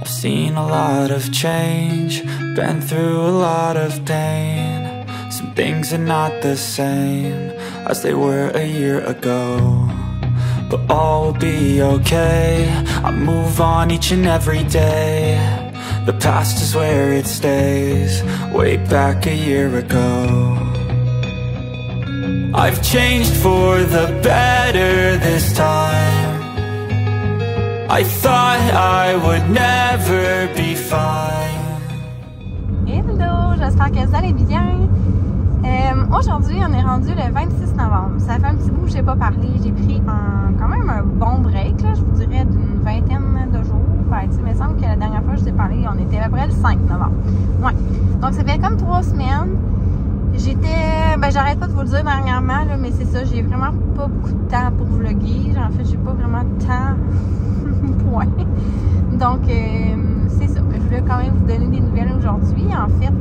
I've seen a lot of change, been through a lot of pain. Some things are not the same as they were a year ago, but all will be okay. I move on each and every day. The past is where it stays, way back a year ago. I've changed for the better this time. I thought I would never be fine. Hello, j'espère que vous allez bien. Aujourd'hui, on est rendu le 26 novembre. Ça fait un petit bout que je n'ai pas parlé. J'ai pris quand même un bon break, là, je vous dirais d'une vingtaine de jours. Il me semble que la dernière fois que je vous ai parlé, on était à peu près le 5 novembre. Ouais. Donc ça fait comme 3 semaines. J'arrête pas de vous le dire dernièrement, là, mais c'est ça, j'ai vraiment pas beaucoup de temps pour vlogger. En fait, j'ai pas vraiment de temps. Point. Donc, c'est ça. Je voulais quand même vous donner des nouvelles aujourd'hui. En fait,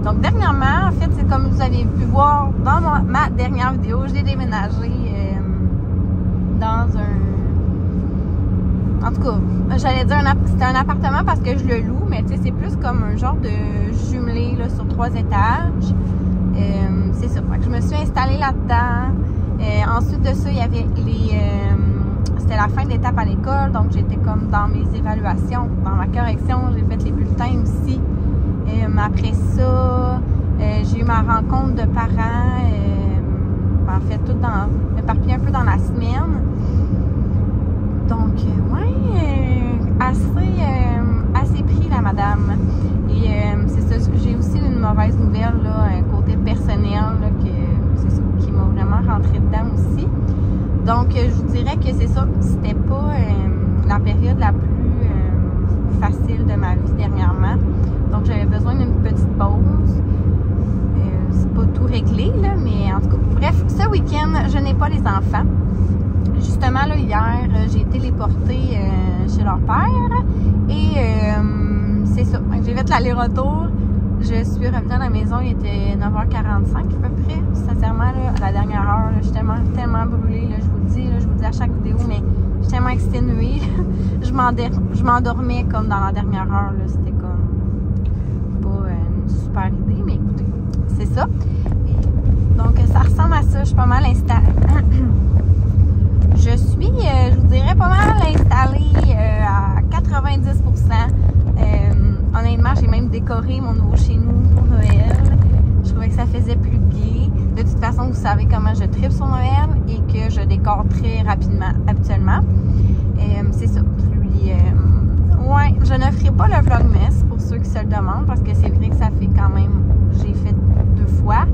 donc dernièrement, en fait, c'est comme vous avez pu voir dans ma dernière vidéo, j'ai déménagé dans un... En tout cas, j'allais dire c'était un appartement parce que je le loue, mais tu sais, c'est plus comme un genre de jumelé là, sur 3 étages. C'est ça. Fait que je me suis installée là-dedans. Ensuite de ça, il y avait les... c'était la fin d'étape à l'école, donc j'étais comme dans mes évaluations, dans ma correction, j'ai fait les bulletins aussi. Après ça, j'ai eu ma rencontre de parents, en fait, tout éparpillé un peu dans la semaine. Donc, ouais, assez pris, la madame. Et c'est ça, j'ai aussi une mauvaise nouvelle, là, un côté personnel, là, c'est ça, qui m'a vraiment rentré dedans aussi. Donc, je vous dirais que c'est ça, c'était pas la période la plus facile de ma vie dernièrement. Donc, j'avais besoin d'une petite pause. C'est pas tout réglé, là, mais en tout cas, bref, ce week-end, je n'ai pas les enfants. Justement, là, hier, j'ai été les porter chez leur père. Et c'est ça, j'ai fait l'aller-retour. Je suis revenue à la maison, il était 9h45 à peu près. Sincèrement, là, à la dernière heure, là, je suis tellement brûlée, là, je vous dis à chaque vidéo, mais je suis tellement exténuée. Je m'endormais comme dans la dernière heure. C'était comme pas une super idée, mais écoutez, c'est ça. Et donc, ça ressemble à ça. Je suis pas mal installée. Je vous dirais, pas mal installée à 90%. Honnêtement, j'ai même décoré mon nouveau chez nous pour Noël. Je trouvais que ça faisait plus gai. De toute façon, vous savez comment je tripe sur Noël et que je décore très rapidement, habituellement. C'est ça. Puis, ouais, je ne ferai pas le vlogmas pour ceux qui se le demandent parce que c'est vrai que ça fait quand même... J'ai fait 2 fois.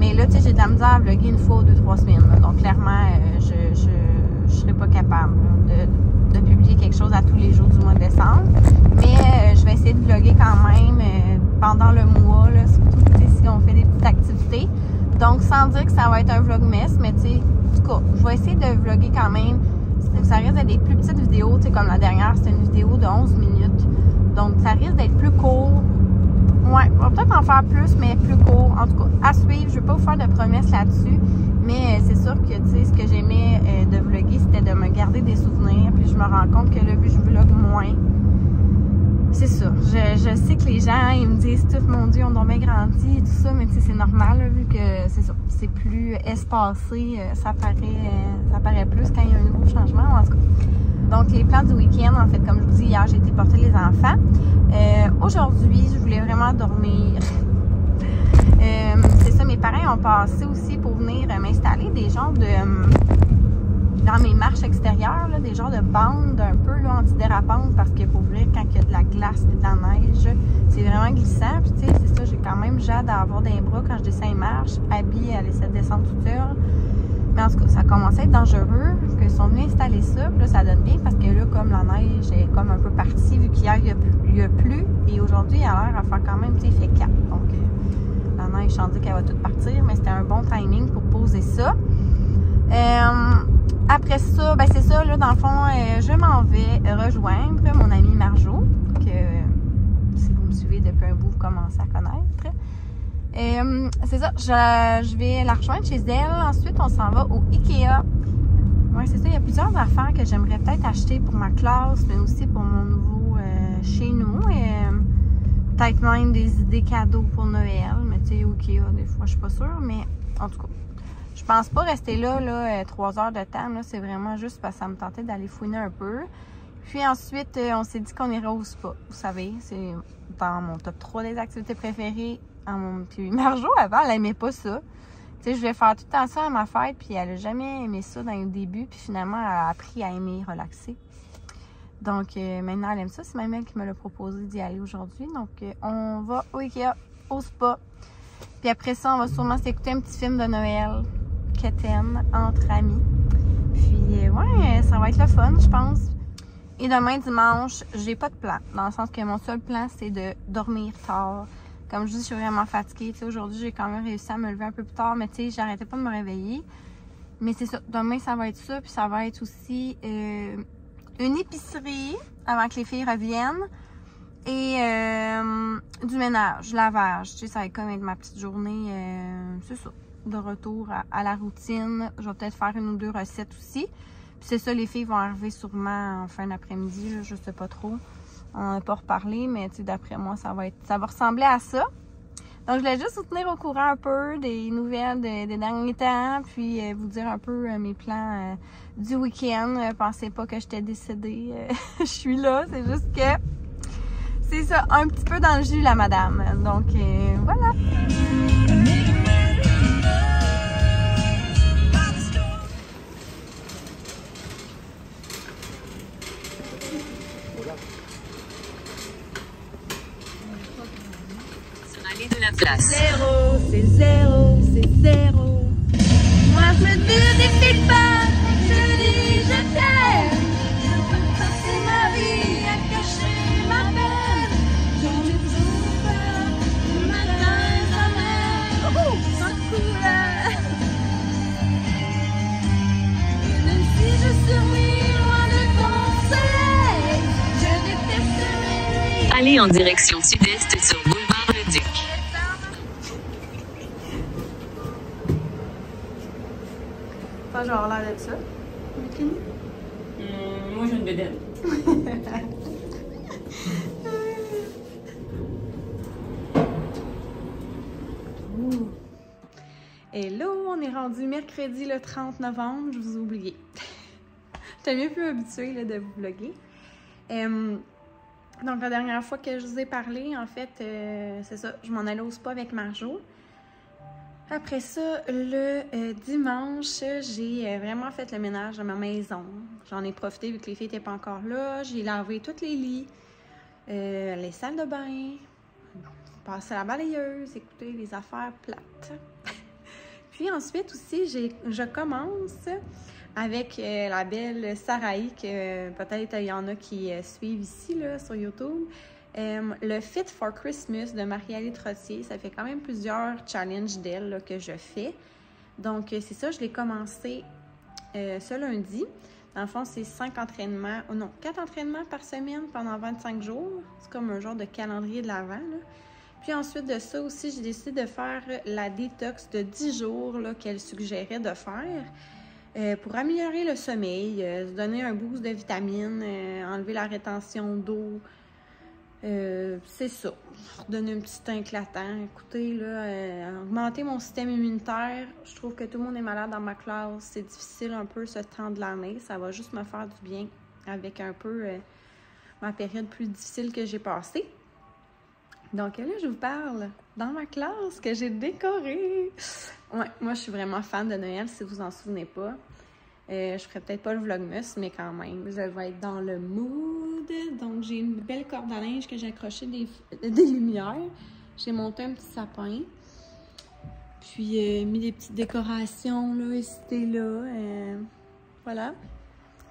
Mais là, tu sais, j'ai de la misère à vlogger une fois ou 2-3 semaines. Là. Donc, clairement, je serais pas capable de publier quelque chose à tous les jours du mois de décembre. Mais je vais essayer de vlogger quand même pendant le mois, là, surtout si on fait des petites activités. Donc, sans dire que ça va être un vlogmas, mais tu sais, en tout cas, je vais essayer de vlogger quand même. Ça risque d'être des plus petites vidéos, tu sais, comme la dernière, c'était une vidéo de 11 minutes. Donc, ça risque d'être plus court. Ouais, on va peut-être en faire plus, mais plus court. En tout cas, à suivre. Je ne vais pas vous faire de promesses là-dessus. Mais c'est sûr que, tu sais, ce que j'aimais de vlogger, c'était de me garder des souvenirs. Puis je me rends compte que là, vu que je vlog moins, c'est ça. Je sais que les gens, ils me disent tout, mon Dieu, on a bien grandi et tout ça. Mais tu sais, c'est normal, là, vu que c'est ça. C'est plus espacé. Ça paraît plus quand il y a un nouveau changement, en tout cas. Donc, les plans du week-end, en fait, comme je vous dis, hier, j'ai été porter les enfants. Aujourd'hui, je voulais vraiment dormir. C'est ça, mes parents ont passé aussi pour venir m'installer des genres de... dans mes marches extérieures, là, des genres de bandes un peu là, antidérapantes parce que pour vrai, quand il y a de la glace et de la neige, c'est vraiment glissant. Puis tu sais, c'est ça, j'ai quand même Jade à avoir des bras quand je descends les marches. Abby, elle essaie de descendre toute seule. Mais en tout cas, ça commençait à être dangereux. Ils sont venus installer ça. Puis là, ça donne bien parce que là, comme la neige est comme un peu partie, vu qu'hier, il y a plu. Et aujourd'hui, il a l'air à faire quand même, tu sais, il fait 4. Donc, la neige, je dit qu'elle va toute partir. Mais c'était un bon timing pour poser ça. Après ça, ben c'est ça, là, dans le fond, je m'en vais rejoindre mon amie Marjo, que si vous me suivez depuis un bout, vous commencez à connaître. C'est ça, je vais la rejoindre chez elle. Ensuite, on s'en va au Ikea. Ouais, c'est ça, il y a plusieurs affaires que j'aimerais peut-être acheter pour ma classe, mais aussi pour mon nouveau chez nous. Peut-être même des idées cadeaux pour Noël. Mais tu sais, Ikea, des fois, je suis pas sûre. Mais en tout cas, je pense pas rester là 3 heures de temps. C'est vraiment juste parce que ça me tentait d'aller fouiner un peu. Puis ensuite, on s'est dit qu'on irait au spa. Vous savez, c'est dans mon top 3 des activités préférées. Puis Marjo, avant, elle aimait pas ça. Tu sais, je voulais faire tout le temps ça à ma fête, puis elle a jamais aimé ça dans le début. Puis finalement, elle a appris à aimer relaxer. Donc, maintenant, elle aime ça. C'est même elle qui me l'a proposé d'y aller aujourd'hui. Donc, on va au Ikea, au spa. Puis après ça, on va sûrement s'écouter un petit film de Noël, quétaine, entre amis. Puis, ouais, ça va être le fun, je pense. Et demain, dimanche, j'ai pas de plan. Dans le sens que mon seul plan, c'est de dormir tard. Comme je dis, je suis vraiment fatiguée. Tu sais, aujourd'hui, j'ai quand même réussi à me lever un peu plus tard. Mais tu sais, j'arrêtais pas de me réveiller. Mais c'est ça. Demain, ça va être ça. Puis ça va être aussi une épicerie avant que les filles reviennent. Et du ménage, lavage. Tu sais, ça va comme être ma petite journée. C'est ça. De retour à la routine. Je vais peut-être faire 1 ou 2 recettes aussi. Puis c'est ça, les filles vont arriver sûrement en fin d'après-midi, je sais pas trop. On n'a pas reparlé, mais tu sais, d'après moi, ça va ressembler à ça. Donc, je voulais juste vous tenir au courant un peu des nouvelles des derniers temps, puis vous dire un peu mes plans du week-end. Pensez pas que j'étais décédée. Je suis là, c'est juste que c'est ça, un petit peu dans le jus, la madame. Donc, voilà. De la place. Zéro, c'est zéro, c'est zéro. Moi je me défile pas, je dis je t'aime. Je peux passer ma vie à cacher ma peine. J'en ai toujours peur, le matin jamais. Sans couleur. Même si je survis loin de ton soleil, je déteste mes nuits. Allez en direction sud-est sur Boulevard Le Duc. Pas genre l'air de ça. Moi, j'ai une bédaine. Hello, on est rendu mercredi le 30 novembre. Je vous ai oublié. J'étais mieux plus habituée là, de vous vlogger. Donc, la dernière fois que je vous ai parlé, en fait, c'est ça, je m'en allais au spa avec Marjo. Après ça, le dimanche, j'ai vraiment fait le ménage de ma maison. J'en ai profité vu que les filles n'étaient pas encore là. J'ai lavé tous les lits, les salles de bain, passé la balayeuse, écouté les affaires plates. Puis ensuite aussi, je commence avec la belle Sarahi, que peut-être il y en a qui suivent ici là, sur YouTube. Le Fit for Christmas de Marie-Alie Trottier, ça fait quand même plusieurs challenges d'elle que je fais. Donc, c'est ça, je l'ai commencé ce lundi. Dans le fond, c'est 4 entraînements par semaine pendant 25 jours. C'est comme un genre de calendrier de l'Avent. Puis ensuite de ça aussi, j'ai décidé de faire la détox de 10 jours qu'elle suggérait de faire. Pour améliorer le sommeil, se donner un boost de vitamines, enlever la rétention d'eau. C'est ça. Redonner un petit teint éclatant. Écoutez, là, augmenter mon système immunitaire. Je trouve que tout le monde est malade dans ma classe. C'est difficile un peu ce temps de l'année. Ça va juste me faire du bien avec un peu ma période plus difficile que j'ai passée. Donc là, je vous parle dans ma classe que j'ai décorée. Ouais, moi, je suis vraiment fan de Noël, si vous en souvenez pas. Je ferai peut-être pas le vlogmas, mais quand même, je vais être dans le mood. Donc, j'ai une belle corde à linge que j'ai accroché des lumières. J'ai monté un petit sapin. Puis, mis des petites décorations, là, ici et là. Voilà.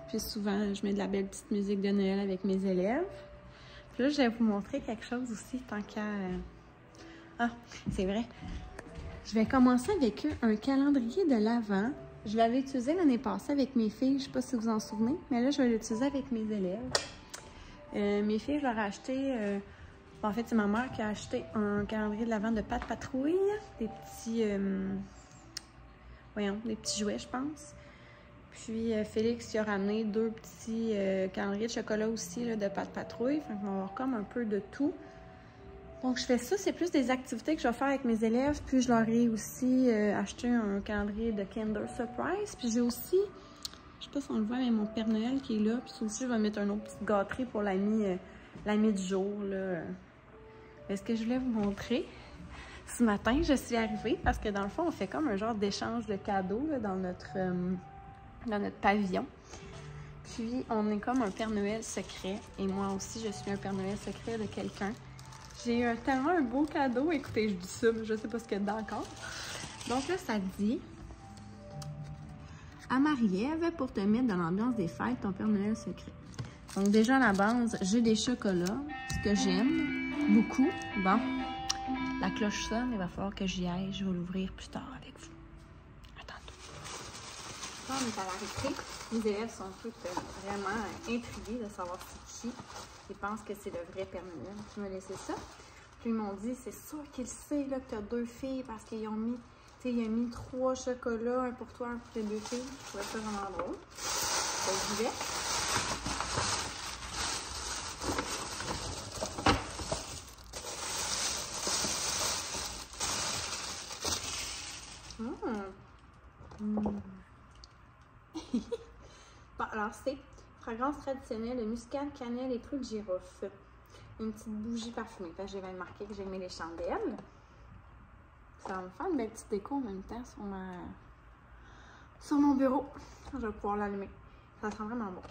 Puis, souvent, je mets de la belle petite musique de Noël avec mes élèves. Puis là, je vais vous montrer quelque chose aussi, tant qu'à... Ah, c'est vrai. Je vais commencer avec un calendrier de l'Avent. Je l'avais utilisé l'année passée avec mes filles, je ne sais pas si vous en souvenez, mais là, je vais l'utiliser avec mes élèves. Mes filles, je leur ai acheté, en fait, c'est ma mère qui a acheté un calendrier de l'Avent de Pat' Patrouille, des petits, des petits jouets, je pense. Puis Félix il a ramené 2 petits calendriers de chocolat aussi là, de pâte patrouille. Fait qu'on va avoir comme un peu de tout. Donc je fais ça, c'est plus des activités que je vais faire avec mes élèves. Puis je leur ai aussi acheté un calendrier de Kinder Surprise. Puis j'ai aussi, je sais pas si on le voit, mais mon Père Noël qui est là. Puis aussi je vais mettre un autre petit gâterie pour l'ami du jour. Est-ce que je voulais vous montrer? Ce matin, je suis arrivée parce que dans le fond, on fait comme un genre d'échange de cadeaux là, dans notre pavillon. Puis, on est comme un Père Noël secret. Et moi aussi, je suis un Père Noël secret de quelqu'un. J'ai eu tellement un beau cadeau. Écoutez, je dis ça, mais je sais pas ce qu'il y a dedans encore. Donc là, ça dit... À Marie-Ève, pour te mettre dans l'ambiance des fêtes, ton Père Noël secret. Donc déjà, à la base, j'ai des chocolats, ce que j'aime beaucoup. Bon, la cloche sonne, il va falloir que j'y aille. Je vais l'ouvrir plus tard avec vous. À tantôt. Là, on est à la récré. Les élèves sont toutes vraiment intrigués de savoir c'est qui. Ils pensent que c'est le vrai Père Noël qui m'a laissé ça. Puis ils m'ont dit, c'est sûr qu'il sait là, que tu as 2 filles parce qu'ils ont mis, tu sais, il a mis 3 chocolats, un pour toi, un pour tes 2 filles. Je trouvais ça vraiment drôle. Donc, j'y vais. Bon, alors c'est fragrance traditionnelle de muscade, cannelle et clou de girofle. Une petite bougie parfumée. J'ai même marqué que j'aimais les chandelles. Ça va me faire une belle petite déco en même temps sur mon bureau. Je vais pouvoir l'allumer. Ça sent vraiment bon.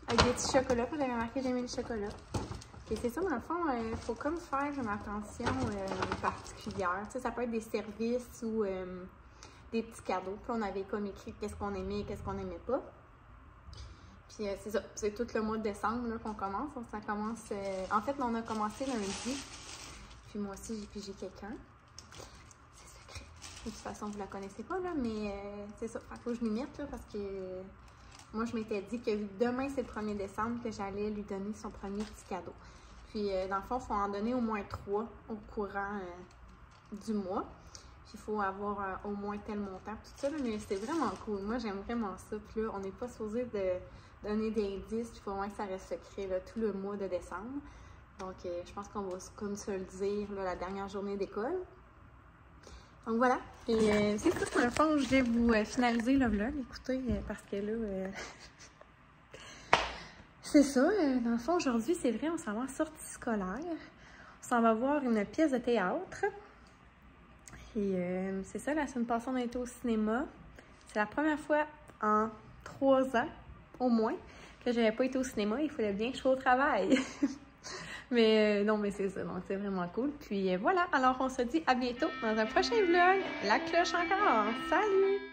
Avec des petits chocolats. J'avais marqué que j'aimais les chocolats. Et c'est ça, dans le fond, il faut comme faire une attention particulière. Tu sais, ça peut être des services ou des petits cadeaux. Puis on avait comme écrit qu'est-ce qu'on aimait et qu'est-ce qu'on n'aimait pas. Puis c'est ça, c'est tout le mois de décembre qu'on commence. Ça commence. En fait, on a commencé lundi. Puis moi aussi, j'ai quelqu'un. C'est secret. De toute façon, vous la connaissez pas, là, mais c'est ça. Il faut que je m'y mette, là, parce que moi, je m'étais dit que vu que demain, c'est le 1er décembre, que j'allais lui donner son premier petit cadeau. Puis, dans le fond, il faut en donner au moins 3 au courant du mois. Puis, il faut avoir au moins tel montant, tout ça, là, mais c'était vraiment cool. Moi, j'aime vraiment ça. Puis là, on n'est pas supposé de donner des indices. Il faut vraiment que ça reste secret là, tout le mois de décembre. Donc, je pense qu'on va comme se le dire là, la dernière journée d'école. Donc, voilà. Et c'est ça, dans le fond, je vais vous finaliser le vlog. Écoutez, parce que là... c'est ça. Dans le fond, aujourd'hui, c'est vrai, on s'en va en sortie scolaire. On s'en va voir une pièce de théâtre. Et c'est ça, la semaine passée, on a été au cinéma. C'est la première fois en 3 ans, au moins, que j'avais pas été au cinéma. Il fallait bien que je sois au travail. Mais non, mais c'est ça. Donc, c'est vraiment cool. Puis voilà. Alors, on se dit à bientôt dans un prochain vlog. La cloche encore. Salut!